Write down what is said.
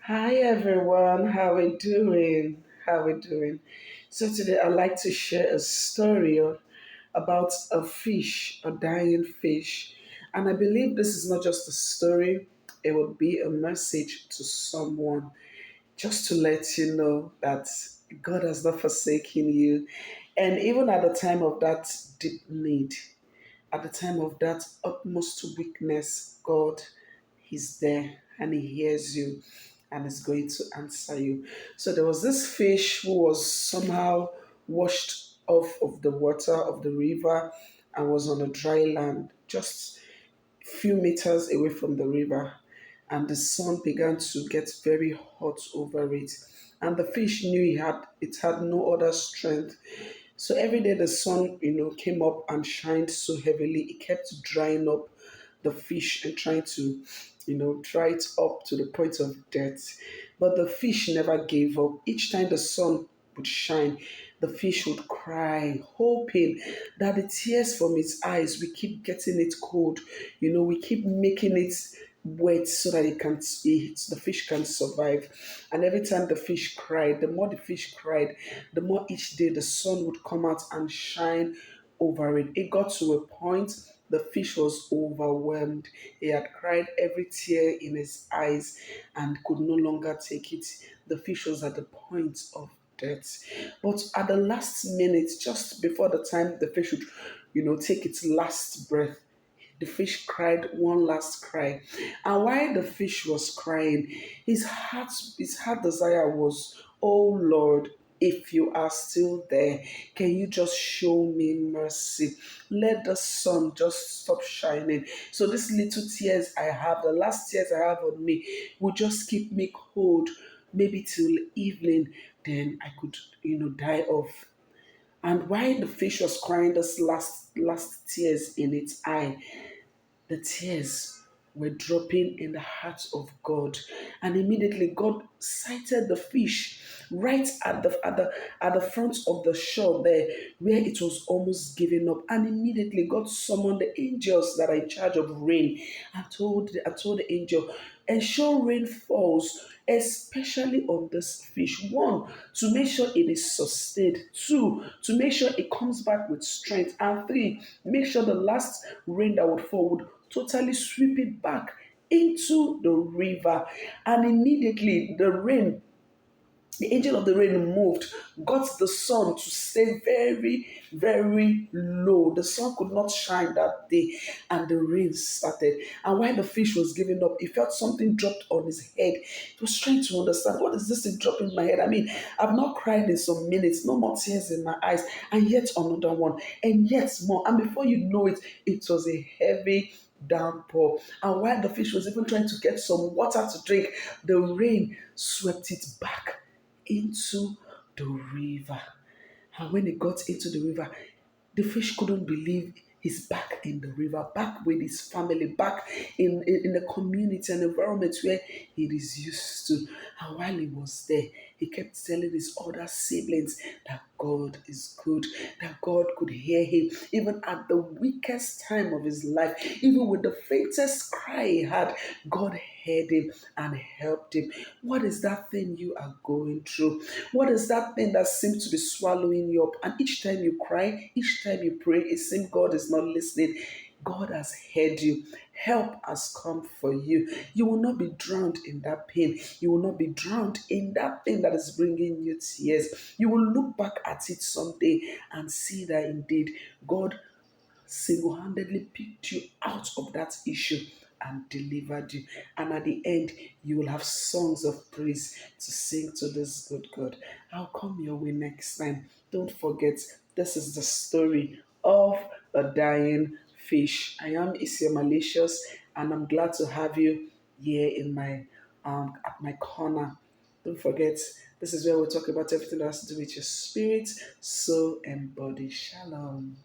Hi everyone, how we doing? How we doing? So today I'd like to share a story about a fish, a dying fish. And I believe this is not just a story, it would be a message to someone just to let you know that God has not forsaken you. And even at the time of that deep need, at the time of that utmost weakness, God is there and He hears you and is going to answer you. So there was this fish who was somehow washed off of the water of the river and was on a dry land, just few meters away from the river, and the sun began to get very hot over it. And the fish knew it had no other strength. So every day the sun, came up and shined so heavily, it kept drying up the fish and trying to, dry it up to the point of death. But the fish never gave up. Each time the sun would shine, the fish would cry, hoping that the tears from its eyes, we keep getting it cold. We keep making it wet so that the fish can survive. And every time the fish cried, the more the fish cried, the more each day the sun would come out and shine over it. It got to a point the fish was overwhelmed. He had cried every tear in his eyes and could no longer take it. The fish was at the point of death. But at the last minute, just before the time the fish would, take its last breath, the fish cried one last cry. And while the fish was crying, his heart desire was, "Oh Lord, if you are still there, can you just show me mercy? Let the sun just stop shining. So these little tears I have, the last tears I have on me, will just keep me cold, maybe till evening. Then I could, die off." And while the fish was crying this last tears in its eye, the tears were dropping in the heart of God. And immediately God sighted the fish right at the front of the shore there where it was almost giving up. And immediately God summoned the angels that are in charge of rain and told the angel, ensure rain falls, especially on this fish. One, to make sure it is sustained. Two, to make sure it comes back with strength. And three, make sure the last rain that would fall would totally sweep it back into the river. And immediately the angel of the rain moved, got the sun to stay very, very low. The sun could not shine that day, and the rain started. And while the fish was giving up, he felt something dropped on his head. He was trying to understand, what is this thing dropping in my head? I mean, I've not cried in some minutes, no more tears in my eyes, and yet another one, and yet more. And before you know it, it was a heavy downpour. And while the fish was even trying to get some water to drink, the rain swept it back into the river. And when it got into the river, the fish couldn't believe he's back in the river, back with his family, back in the community and environment where he is used to. And while he was there, he kept telling his other siblings that God is good, that God could hear him, even at the weakest time of his life, even with the faintest cry he had, God heard him and helped him. What is that thing you are going through? What is that thing that seems to be swallowing you up? And each time you cry, each time you pray, it seems God is not listening. God has heard you. Help has come for you. You will not be drowned in that pain. You will not be drowned in that thing that is bringing you tears. You will look back at it someday and see that indeed God single handedly picked you out of that issue and delivered you. And at the end, you will have songs of praise to sing to this good God. I'll come your way next time. Don't forget, this is the story of a dying fish. I am Isia Malicious, and I'm glad to have you here in my at my corner. Don't forget, this is where we talk about everything that has to do with your spirit, soul, and body. Shalom.